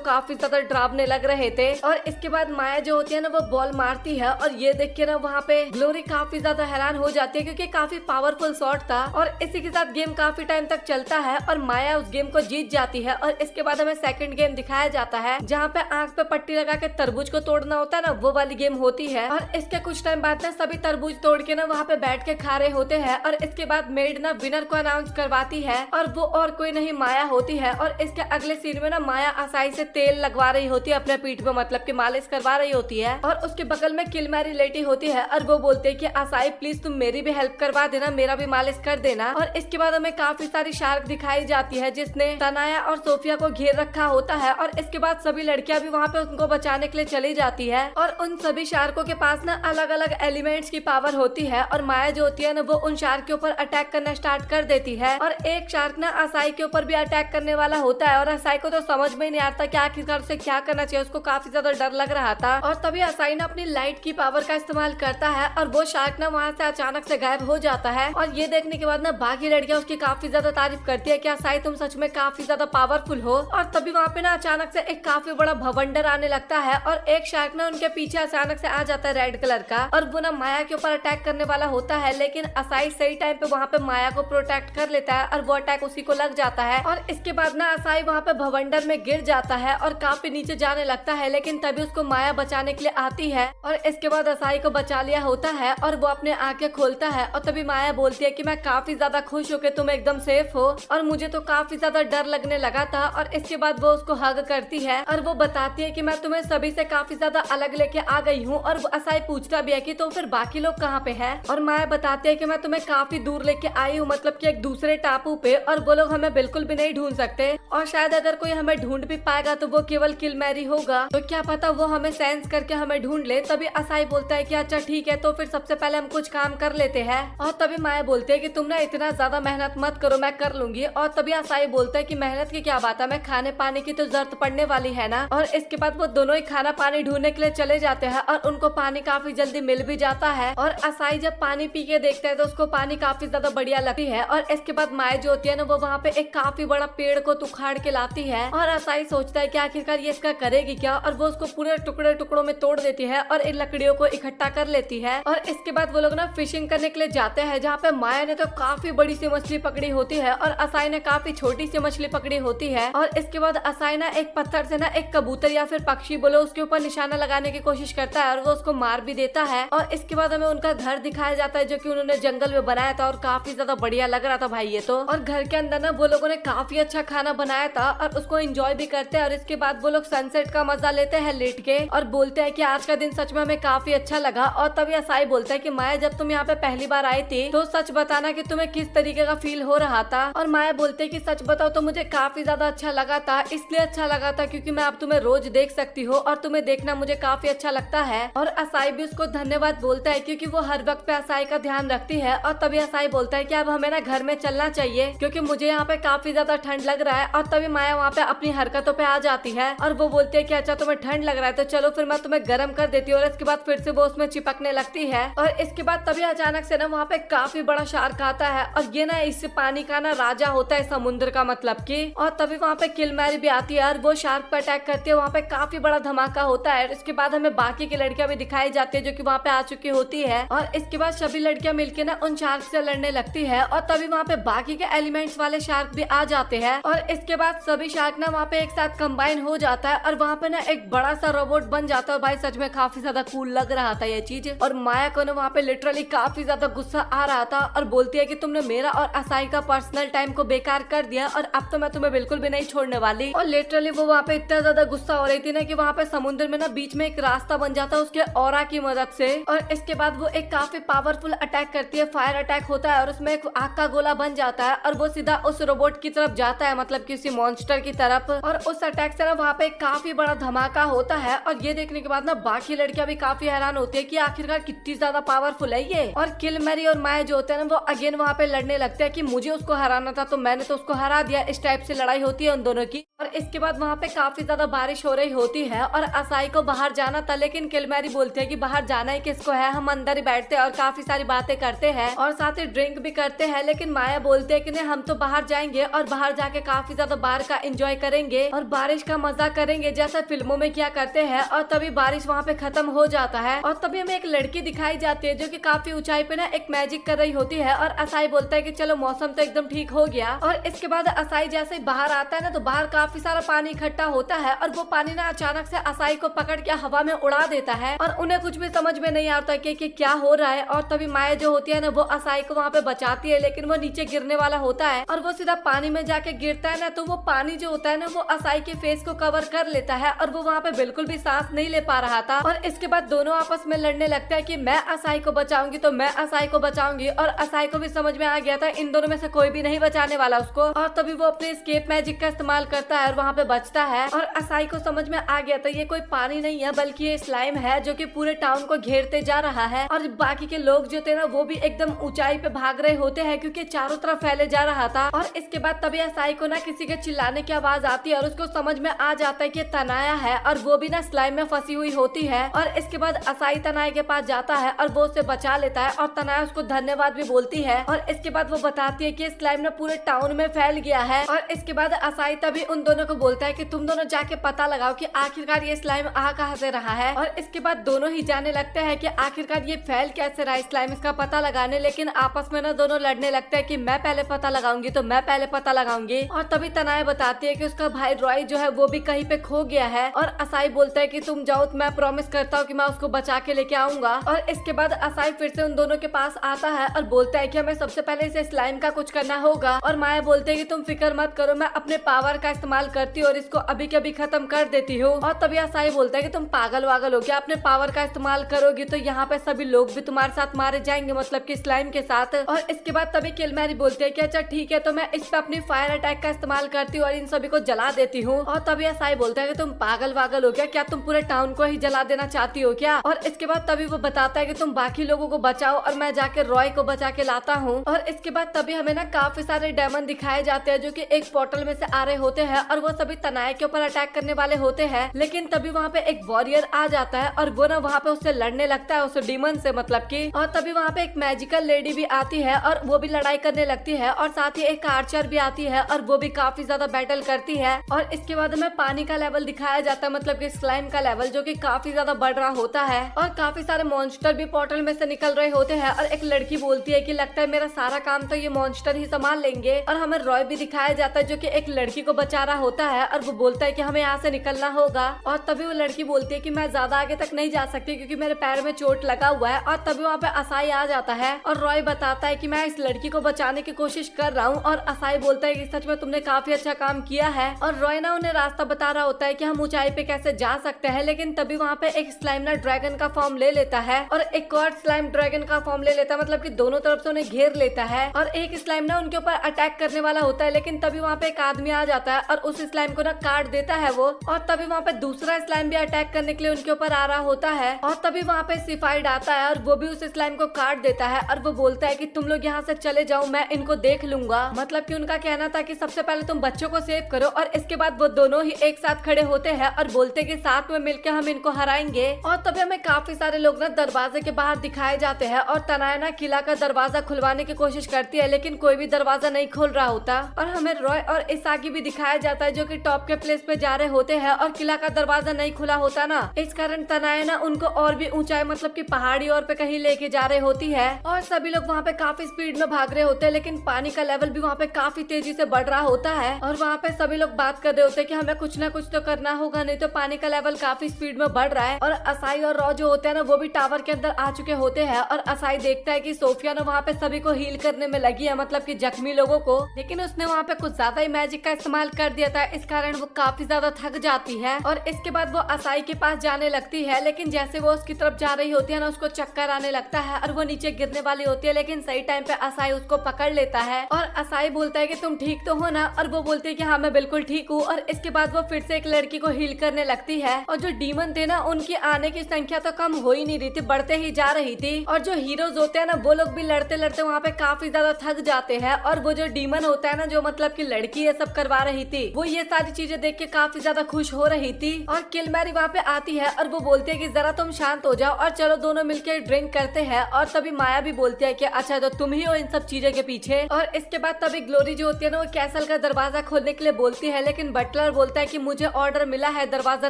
काफी ज्यादा डरावने लग रहे थे। और इसके बाद माया जो होती है ना वो बॉल मारती है और ये देख के ना वहाँ पे ग्लोरी काफी ज्यादा हैरान हो जाती है क्योंकि काफी पावरफुल शॉट था। और इसी के साथ गेम काफी टाइम तक चलता है और माया उस गेम को जीत जाती है। और इसके बाद हमें सेकंड गेम दिखाया जाता है जहाँ पे आंख पे पट्टी लगा के तरबूज को तोड़ना होता है ना, वो वाली गेम होती है। और इसके कुछ टाइम बाद ना सभी तरबूज तोड़ के ना वहाँ पे बैठ के खा रहे होते हैं। और इसके बाद मेड ना विनर को अनाउंस करवाती है और वो और कोई नहीं माया होती है। और इसके अगले सीन में ना माया आसाई से तेल लगवा रही होती है अपने पीठ पे, मतलब की मालिश करवा रही होती है। और उसके बगल में किल मैरी लेटी होती है और वो बोलते है कि आसाई प्लीज तुम मेरी भी हेल्प करवा देना, मेरा भी मालिश कर देना। और इसके बाद हमें काफी सारी शार्क दिखाई जाती है जिसने तनाया और सोफिया को घेर रखा होता है। और इसके बाद सभी लड़कियां भी वहाँ पे उनको बचाने के लिए चली जाती है। और उन सभी शार्कों के पास ना अलग अलग एलिमेंट्स की पावर होती है। और माया जो होती है ना वो उन शार्क के ऊपर अटैक करना स्टार्ट कर देती है। और एक शार्क ना असाई के ऊपर भी अटैक करने वाला होता है। और असाई को तो समझ में नहीं आता कि आखिरकार उसे क्या करना चाहिए, उसको काफी ज्यादा डर लग रहा था। और तभी असाई ना अपनी लाइट की पावर का इस्तेमाल करता है और वो शार्क ना वहाँ से अचानक से गायब हो जाता है। और ये देखने के बाद ना बाकी लड़कियां उसकी काफी ज्यादा तारीफ करती है कि असाई तुम सच में काफी ज्यादा पावरफुल हो। और तभी वहाँ पे ना अचानक से एक काफी बड़ा भवंडर आने लगता है और एक शार्क ना उनके पीछे अचानक से आ जाता है रेड कलर का। और वो ना माया के ऊपर अटैक करने वाला होता है, लेकिन असाई सही टाइम पे वहाँ पे माया को प्रोटेक्ट कर लेता है और वो अटैक उसी को लग जाता है। और इसके बाद ना असाई वहाँ पे भवंडर में गिर जाता है और काफी नीचे जाने लगता है, लेकिन तभी उसको माया बचाने के लिए आती है। और इसके बाद असाई को बचा लिया होता है और वो अपने आंखें खोलता है। और तभी माया बोलती है कि मैं काफी ज्यादा खुश हूँ कि तुम एकदम सेफ हो और मुझे तो काफी ज्यादा डर लगने लगा था। और इसके बाद वो उसको हग करती है और वो बताती है कि मैं तुम्हें सभी से काफी ज्यादा अलग लेके आ गई हूँ। और असाई पूछता भी है कि तो फिर बाकी लोग कहाँ पे है। और माया बताती है कि मैं तुम्हें काफी दूर लेके आई हूँ, मतलब कि एक दूसरे टापू पे, और वो लोग हमें बिल्कुल भी नहीं ढूंढ सकते। और शायद अगर कोई हमें ढूंढ भी पाएगा तो वो केवल किल मैरी होगा, तो क्या पता वो हमें सेंस करके हमें ढूंढ ले। तभी असाई बोलता है कि अच्छा ठीक है, तो फिर सबसे पहले हम कुछ काम कर लेते हैं। और तभी माया बोलते है कि तुम ना इतना ज्यादा मेहनत मत करो, मैं कर लूंगी। और तभी असाई बोलता है कि मेहनत की क्या बात है, मैं खाने पानी की तो जरूरत पड़ने वाली है ना। और इसके बाद वो दोनों ही खाना पानी ढूंढने के लिए चले जाते हैं और उनको पानी काफी जल्दी मिल भी जाता है। और असाई जब पानी पी के देखता है तो उसको पानी काफी ज्यादा बढ़िया लगती है। और इसके बाद माया जो होती है ना वो वहाँ पे एक काफी बड़ा पेड़ को उखाड़ के लाती है। और असाई सोचता है कि आखिरकार ये इसका करेगी क्या, और वो उसको पूरे टुकड़े टुकड़ों में तोड़ देती है और इन लकड़ियों को इकट्ठा कर लेती है। और इसके बाद वो लोग ना फिशिंग करने के लिए जाते हैं, जहाँ पे माया ने तो काफी बड़ी सी मछली पकड़ी होती है और असाई ने काफी छोटी सी मछली पकड़ी होती है। और इसके बाद असाई ना एक पत्थर से ना एक कबूतर या फिर पक्षी बोलो उसके ऊपर निशाना लगाने की कोशिश करता है और वो उसको मार भी देता है। और इसके बाद हमें उनका घर दिखाया जाता है जो कि उन्होंने जंगल में बनाया था और काफी ज्यादा बढ़िया लग रहा था भाई ये तो। और घर के अंदर ना वो लोगों ने काफी अच्छा खाना बनाया था और उसको एंजॉय भी करते हैं। और इसके बाद वो लोग सनसेट का मजा लेते हैं लेट के और बोलते हैं कि आज का दिन सच में हमें काफी अच्छा लगा। और तभी असाई बोलता है कि माया जब तुम यहाँ पे पहली बार आई थी तो सच बताना कि तुम्हें किस तरीके का फील हो रहा था। और माया बोलते है कि सच बताओ तो मुझे काफी ज्यादा अच्छा लगा था, इसलिए अच्छा लगा था क्योंकि मैं अब तुम्हें रोज देख सकती हूँ और तुम्हें देखना मुझे काफी अच्छा लगता है। और असाई भी उसको धन्यवाद बोलता है क्योंकि वो हर वक्त पे असाई का ध्यान रखती है। और तभी असाई बोलता है कि अब हमें ना घर में चलना चाहिए क्योंकि मुझे यहाँ पे काफी ज्यादा ठंड लग रहा है। और तभी माया वहाँ पे अपनी हरकतों पे आ जाती है और वो बोलती है कि अच्छा तुम्हें ठंड लग रहा है तो चलो फिर मैं तुम्हें गर्म कर देती हूँ। और इसके बाद फिर से वो उसमें चिपकने लगती है। और इसके बाद तभी अचानक से ना वहाँ पे काफी बड़ा शार्क आता है और ये ना इस पानी का ना राजा होता है समुद्र का, मतलब की। और तभी वहाँ पे किल मैरी भी आती है और वो शार्क पे अटैक करती है। वहाँ पे काफी बड़ा धमाका होता है। इसके बाद हमें बाकी की लड़कियां भी दिखाई जाती है जो कि वहाँ पे आ चुकी होती है। और इसके बाद सभी लड़कियां मिलके ना उन शार्क से लड़ने लगती है। और तभी वहाँ पे बाकी के एलिमेंट्स वाले शार्क भी आ जाते हैं। और इसके बाद सभी शार्क ना वहाँ पे एक साथ कंबाइन हो जाता है और वहाँ पे ना एक बड़ा सा रोबोट बन जाता है। और भाई सच में काफी ज्यादा कूल लग रहा था ये चीज। और माया को ना वहाँ पे लिटरली काफी ज्यादा गुस्सा आ रहा था और बोलती है कि तुमने मेरा और असाई का पर्सनल टाइम को बेकार कर दिया और अब तो मैं तुम्हें बिल्कुल भी नहीं छोड़ने वाली। और लिटरली वो वहाँ पे इतना ज्यादा गुस्सा हो रही थी ना कि वहाँ पे समुद्र में ना बीच में एक रास्ता बन जाता है उसके ऑरा की मदद से। और इसके बाद वो एक काफी पावरफुल अटैक करती है, फायर अटैक होता है और उसमें एक आग का गोला बन जाता है और वो सीधा उस रोबोट की तरफ जाता है, मतलब किसी मॉन्स्टर की तरफ। और उस अटैक से ना वहाँ पे काफी बड़ा धमाका होता है। और ये देखने के बाद ना बाकी लड़कियां भी काफी हैरान होती है कि आखिरकार कितनी ज्यादा पावरफुल है ये। और किल मैरी और माया जो होते हैं ना वो अगेन वहाँ पे लड़ने लगते हैं कि मुझे उसको हराना था तो मैंने तो उसको हरा दिया। इस टाइप से लड़ाई होती है उन दोनों की। और इसके बाद वहाँ पे काफी ज्यादा बारिश हो रही होती है और असाई को बाहर जाना था, लेकिन किल मैरी बोलते हैं कि बाहर जाना ही किसको है, हम अंदर ही बैठते हैं और काफी सारी बातें करते हैं और साथ ही ड्रिंक भी करते हैं। लेकिन माया बोलते देखने हम तो बाहर जाएंगे और बाहर जाके काफी ज्यादा बाहर का एंजॉय करेंगे और बारिश का मजा करेंगे जैसा फिल्मों में किया करते हैं। और तभी बारिश वहाँ पे खत्म हो जाता है और तभी हमें एक लड़की दिखाई जाती है जो कि काफी ऊंचाई पे ना एक मैजिक कर रही होती है। और असाई बोलता है कि चलो मौसम तो एकदम ठीक हो गया। और इसके बाद असाई जैसे ही बाहर आता है ना तो बाहर काफी सारा पानी इकट्ठा होता है और वो पानी ना अचानक से असाई को पकड़ के हवा में उड़ा देता है और उन्हें कुछ भी समझ में नहीं आता कि क्या हो रहा है। और तभी माया जो होती है ना वो असाई को वहाँ पे बचाती है, लेकिन वो नीचे गिरने वाला होता है और वो सीधा पानी में जाके गिरता है ना तो वो पानी जो होता है ना वो असाई के फेस को कवर कर लेता है और वो वहाँ पे बिल्कुल भी सांस नहीं ले पा रहा था। और इसके बाद दोनों आपस में लड़ने लगता है कि मैं असाई को बचाऊंगी तो मैं असाई को बचाऊंगी। और असाई को भी समझ में आ गया था इन दोनों में से कोई भी नहीं बचाने वाला उसको। और तभी वो अपने एस्केप मैजिक का इस्तेमाल करता है और वहाँ पे बचता है। और असाई को समझ में आ गया था ये कोई पानी नहीं है बल्कि ये स्लाइम है जो कि पूरे टाउन को घेरते जा रहा है। और बाकी के लोग जो थे ना वो भी एकदम ऊंचाई पे भाग रहे होते हैं क्योंकि चारों तरफ फैले जा रहा था। और इसके बाद तभी असाई को ना किसी के चिल्लाने की आवाज आती है और उसको समझ में आ जाता है कि तनाया है और वो भी ना स्लाइम में फंसी हुई होती है। और इसके बाद असाई तनाया के पास जाता है और वो उसे बचा लेता है और तनाया उसको धन्यवाद भी बोलती है। और इसके बाद वो बताती है कि स्लाइम ना पूरे टाउन में फैल गया है। और इसके बाद असाई तभी उन दोनों को बोलता है कि तुम दोनों जाके पता लगाओ कि आखिरकार ये स्लाइम आ कहाँ से रहा है। और इसके बाद दोनों ही जाने लगते हैं कि आखिरकार ये फैल कैसे रहा है स्लाइम, इसका पता लगाने। लेकिन आपस में ना दोनों लड़ने लगते हैं कि मैं पहले पता लगाऊंगी तो मैं पहले पता लगाऊंगी। और तभी तनाया बताती है कि उसका भाई रॉय जो है वो भी कहीं पे खो गया है। और असाई बोलता है कि तुम जाओ, मैं प्रॉमिस करता हूँ कि मैं उसको बचा के लेके आऊंगा। और इसके बाद असाई फिर से उन दोनों के पास आता है और बोलता है कि हमें सबसे पहले इसे स्लाइम का कुछ करना होगा। और माया बोलते है कि तुम फिक्र मत करो, मैं अपने पावर का इस्तेमाल करती हूँ और इसको अभी के अभी खत्म कर देती हूँ। और तभी असाई बोलता है कि तुम पागल वागल हो क्या, अपने पावर का इस्तेमाल करोगी तो यहाँ पे सभी लोग भी तुम्हारे साथ मारे जाएंगे, मतलब कि स्लाइम के साथ। और इसके बाद तभी किलमैरी बोलती है कि अच्छा ठीक है तो मैं इस पे अपनी फायर अटैक का इस्तेमाल करती हूँ और इन सभी को जला देती हूँ। और तभी असाई बोलता है कि तुम पागल वागल हो क्या तुम पूरे टाउन को ही जला देना चाहती हो क्या। और इसके बाद तभी वो बताता है कि तुम बाकी लोगों को बचाओ और मैं जाके रॉय को बचा के लाता हूँ। और इसके बाद तभी हमें ना काफी सारे डेमन दिखाए जाते हैं जो कि एक पोर्टल में से आ रहे होते हैं और वो सभी तनाया के ऊपर अटैक करने वाले होते हैं। लेकिन तभी वहाँ पे एक वॉरियर आ जाता है और वो ना वहाँ पे उससे लड़ने लगता है, उस डीमन से मतलब की। और तभी वहाँ पे एक मैजिकल लेडी भी आती है और वो भी लड़ाई करने लगती है। और साथ ही एक आर्चर भी आती है और वो भी काफी ज्यादा बैटल करती है। और इसके बाद हमें पानी का लेवल दिखाया जाता है, मतलब कि स्लाइम का लेवल जो कि काफी ज्यादा बढ़ रहा होता है। और काफी सारे मॉन्स्टर भी पोर्टल में से निकल रहे होते हैं। और एक लड़की बोलती है कि लगता है मेरा सारा काम तो ये मॉन्स्टर ही संभाल लेंगे। और हमें रॉय भी दिखाया जाता है जो कि एक लड़की को बचा रहा होता है और वो बोलता है कि हमें यहाँ से निकलना होगा। और तभी वो लड़की बोलती है कि मैं ज्यादा आगे तक नहीं जा सकती क्योंकि मेरे पैर में चोट लगा हुआ है। और तभी वहाँ पे असाई आ जाता है और रॉय बताता है कि मैं इस लड़की को बचाने की कोशिश कर रहा हूँ। और असाई बोलता है कि सच में तुमने काफी अच्छा काम किया है। और रॉय ना उन्हें रास्ता बता रहा होता है कि हम ऊंचाई पे कैसे जा सकते हैं। लेकिन तभी वहाँ पे एक स्लाइम ना ड्रैगन का फॉर्म ले लेता है और एक और स्लाइम ड्रैगन का फॉर्म ले लेता है, मतलब कि दोनों तरफ से उन्हें घेर लेता है। और एक स्लाइम ना उनके ऊपर अटैक करने वाला होता है। लेकिन तभी वहाँ पे एक आदमी आ जाता है और उस स्लाइम को ना काट देता है वो। और तभी वहाँ पे दूसरा स्लाइम भी अटैक करने के लिए उनके ऊपर आ रहा होता है। और तभी वहाँ पे सिफाइड आता है और वो भी उस स्लाइम को काट देता है। और वो बोलता है कि तुम लोग यहाँ से चले जाओ, मैं इनको देख लूंगा। मतलब कि उनका कहना था कि सबसे पहले तुम बच्चों को सेव करो। और इसके बाद वो दोनों ही एक साथ खड़े होते हैं और बोलते कि साथ में मिलकर हम इनको हराएंगे। और तभी हमें काफी सारे लोग ना दरवाजे के बाहर दिखाए जाते हैं और तनाया ना किला का दरवाजा खुलवाने की कोशिश करती है लेकिन कोई भी दरवाजा नहीं खोल रहा होता। और हमें रॉय और इसागी भी दिखाया जाता है जो कि टॉप के प्लेस पे जा रहे होते हैं और किला का दरवाजा नहीं खुला होता ना, इस कारण तनाया ना उनको और भी ऊंचाई मतलब कि पहाड़ी और पे कहीं लेके जा रहे होती है। और सभी लोग वहाँ पे काफी स्पीड में भाग रहे होते हैं लेकिन पानी का लेवल भी वहाँ पे काफी तेजी से बढ़ रहा होता है। और वहाँ पे सभी लोग बात कर रहे होते हैं कि हमें कुछ ना कुछ तो करना होगा, नहीं तो पानी का लेवल काफी स्पीड में बढ़ रहा है। और असाई और रॉ जो होते हैं ना वो भी टावर के अंदर आ चुके होते हैं। और असाई देखता है कि सोफिया ने वहाँ पे सभी को हील करने में लगी है, मतलब कि जख्मी लोगों को, लेकिन उसने वहाँ पे कुछ ज्यादा ही मैजिक का इस्तेमाल कर दिया था, इस कारण वो काफी ज्यादा थक जाती है। और इसके बाद वो असाई के पास जाने लगती है लेकिन जैसे वो उसकी तरफ जा रही होती है ना उसको चक्कर आने लगता है और वो नीचे गिरने वाली होती है। लेकिन सही टाइम पे असाई उसको पकड़ लेता है और असाई बोलता है कि तुम ठीक तो हो ना, और वो बोलती है कि हाँ मैं बिल्कुल ठीक हूँ। और इसके बाद वो फिर से एक लड़की को हील करने लगती है और जो डीमन थे ना उनकी आने की संख्या तो कम हो ही नहीं रही थी, बढ़ते ही जा रही थी। और जो हीरोज होते हैं ना वो लोग भी लड़ते लड़ते वहाँ पे काफी ज्यादा थक जाते हैं। और वो जो डीमन होता है ना जो मतलब की लड़की ये सब करवा रही थी वो ये सारी चीजें देख के काफी ज्यादा खुश हो रही थी। और किलमैरी वहाँ पे आती है और वो बोलती है कि जरा तुम शांत हो जाओ और चलो दोनों मिलकर ड्रिंक करते हैं। और तभी माया भी बोलती है कि अच्छा तो तुम ही हो इन सब चीजों के पीछे। है। और इसके बाद तभी ग्लोरी जो होती है ना वो कैसल का दरवाजा खोलने के लिए बोलती है, लेकिन बटलर बोलता है कि मुझे ऑर्डर मिला है दरवाजा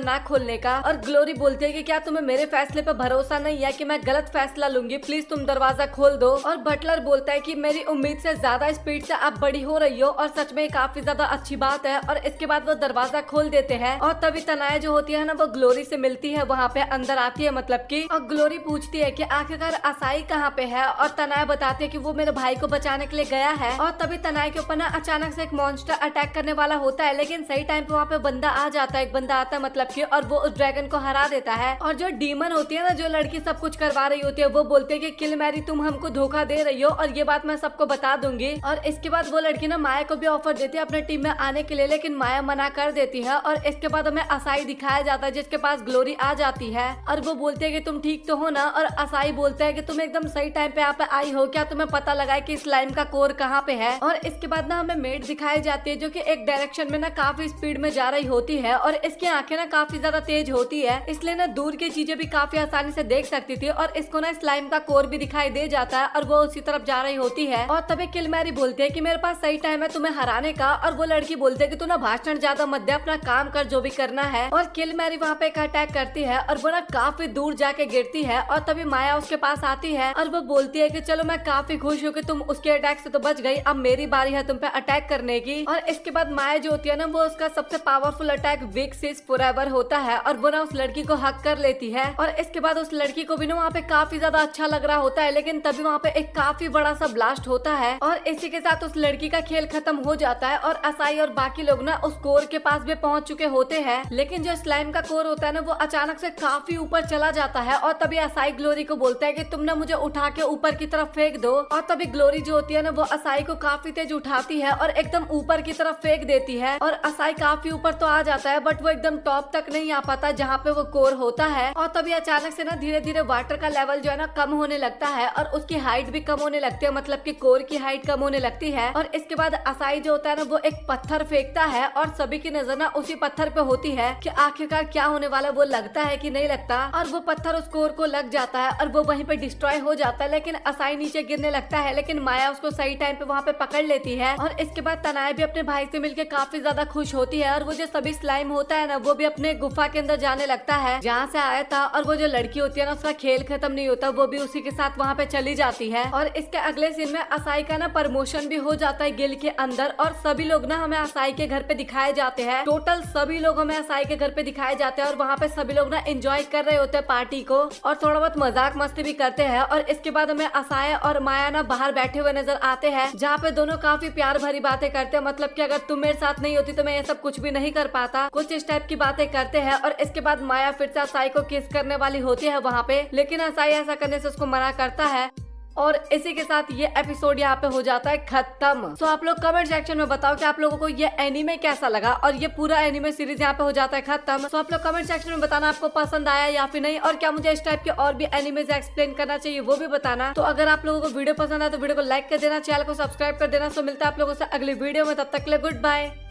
ना खोलने का। और ग्लोरी बोलती है कि क्या तुम्हें मेरे फैसले पे भरोसा नहीं है कि मैं गलत फैसला लूंगी, प्लीज तुम दरवाजा खोल दो। और बटलर बोलता है कि मेरी उम्मीद से ज्यादा स्पीड से आप बड़ी हो रही हो और सच में काफी ज्यादा अच्छी बात है। और इसके बाद वो दरवाजा खोल देते हैं और तभी तनाया जो होती है ना वो ग्लोरी से मिलती है, वहाँ पे अंदर आती है मतलब की। और ग्लोरी पूछती है कि आखिरकार असाई कहाँ पे है, और तनाया बताती है कि वो मेरे भाई को बचाने के लिए गया है। और तभी तनाया के ऊपर ना अचानक से एक मॉन्स्टर अटैक करने वाला होता है, लेकिन सही टाइम पे वहाँ पे बंदा आ जाता है, एक बंदा आता है मतलब की, और वो उस ड्रैगन को हरा देता है। और जो डीमन होती है ना, जो लड़की सब कुछ करवा रही होती है, वो बोलते है कि किल मैरी तुम हमको धोखा दे रही हो और ये बात मैं सबको बता दूंगी। और इसके बाद वो लड़की ना माया को भी ऑफर देती है अपने टीम में आने के लिए, लेकिन माया मना कर देती है। और इसके बाद हमें असाई दिखाया जाता है जिसके पास ग्लोरी आ जाती है और वो बोलते है कि तुम ठीक तो हो ना। और असाई बोलता है कि तुम एकदम सही टाइम पे यहाँ पे आई हो, क्या तुम्हें पता लगा है कि स्लाइम का कोर कहाँ पे है। और इसके बाद ना हमें मेड दिखाई जाती है जो कि एक डायरेक्शन में ना काफी स्पीड में जा रही होती है और इसकी आंखें ना काफी ज्यादा तेज होती है, इसलिए ना दूर की चीजें भी काफी आसानी से देख सकती थी। और इसको ना स्लाइम का कोर भी दिखाई दे जाता है और वो उसी तरफ जा रही होती है। और तभी किल मैरी बोलती है कि मेरे पास सही टाइम है तुम्हें हराने का। और वो लड़की बोलती है कि तू ना भाषण ज्यादा मत दे, अपना काम कर जो भी करना है। और किल मैरी वहाँ पे एक अटैक करती है और वो ना काफी दूर जाके गिरती है। और तभी माया उसके पास आती है और वो बोलती है कि चलो मैं काफी खुश हूँ कि तुम उसके अटैक से तो बच गई, अब मेरी बारी है तुम पे अटैक करने की। और इसके बाद माया जो होती है ना वो उसका सबसे पावरफुल अटैक विक सीज फॉरएवर होता है और वो ना उस लड़की को हक कर लेती है। और इसके बाद उस लड़की को भी ना वहाँ पे काफी ज्यादा अच्छा लग रहा होता है, लेकिन तभी वहाँ पे एक काफी बड़ा सा ब्लास्ट होता है और इसी के साथ उस लड़की का खेल खत्म हो जाता है। और असाई और बाकी लोग ना उस कोर के पास भी पहुंच चुके होते हैं, लेकिन जो स्लाइम का कोर होता है ना वो अचानक से काफी ऊपर चला जाता है। और तभी असाई ग्लोरी को बोलता है कि तुम ना मुझे उठा के ऊपर की तरफ फेंक दो। और तभी ग्लोरी जो होती है ना वो असाई को काफी तेज उठाती है और एकदम ऊपर की तरफ फेंक देती है। और असाई काफी ऊपर तो आ जाता है बट वो एकदम टॉप तक नहीं आ पाता जहाँ पे वो कोर होता है। और तभी अचानक से ना धीरे धीरे वाटर का लेवल जो है ना कम होने लगता है और उसकी हाइट भी कम होने लगती है, मतलब कि कोर की हाइट कम होने लगती है। और इसके बाद असाई जो होता है ना वो एक पत्थर फेंकता है और सभी की नजर ना उसी पत्थर पे होती है कि आखिरकार क्या होने वाला, वो लगता है कि नहीं लगता। और वो पत्थर उस कोर को लग जाता है और वो वहीं पे डिस्ट्रॉय हो जाता है, लेकिन असाई नीचे गिरने लगता है, लेकिन माया उसको सही टाइम पे वहाँ पे पकड़ लेती है। और इसके बाद तनाया भी अपने भाई से मिलकर काफी ज्यादा खुश होती है और वो जो सभी स्लाइम होता है ना वो भी अपने गुफा के अंदर जाने लगता है जहाँ से आया था। और वो जो लड़की होती है ना उसका खेल खत्म नहीं होता, वो भी उसी के साथ वहाँ पे चली जाती है। और इसके अगले सीन में असाई का ना प्रमोशन भी हो जाता है गिल के अंदर और सभी लोग ना हमें असाई के घर पे दिखाए जाते हैं। टोटल सभी लोग हमें असाई के घर पे दिखाए जाते हैं और वहाँ पे सभी लोग ना एंजॉय कर रहे होते हैं पार्टी को और थोड़ा बहुत मजाक मस्ती भी करते हैं। और इसके बाद हमें असाई और माया ना बाहर बैठे हुए नजर आते हैं जहाँ पे दोनों काफी प्यार भरी बातें करते हैं, मतलब कि अगर तुम मेरे साथ नहीं होती तो मैं ये सब कुछ भी नहीं कर पाता, कुछ इस टाइप की बातें करते हैं। और इसके बाद माया फिर से असाई को किस करने वाली होती है वहाँ पे, लेकिन असाई ऐसा करने से उसको मना करता है। और इसी के साथ ये एपिसोड यहाँ पे हो जाता है खत्म। तो आप लोग कमेंट सेक्शन में बताओ कि आप लोगों को ये एनीमे कैसा लगा और ये पूरा एनीमे सीरीज यहाँ पे हो जाता है खत्म। तो आप लोग कमेंट सेक्शन में बताना आपको पसंद आया या फिर नहीं, और क्या मुझे इस टाइप के और भी एनीमे एक्सप्लेन करना चाहिए वो भी बताना। तो अगर आप लोगों को वीडियो पसंद आए तो वीडियो को लाइक कर देना, चैनल को सब्सक्राइब कर देना। सो मिलता है आप लोगों से अगली वीडियो में, तब तक के लिए गुड बाय।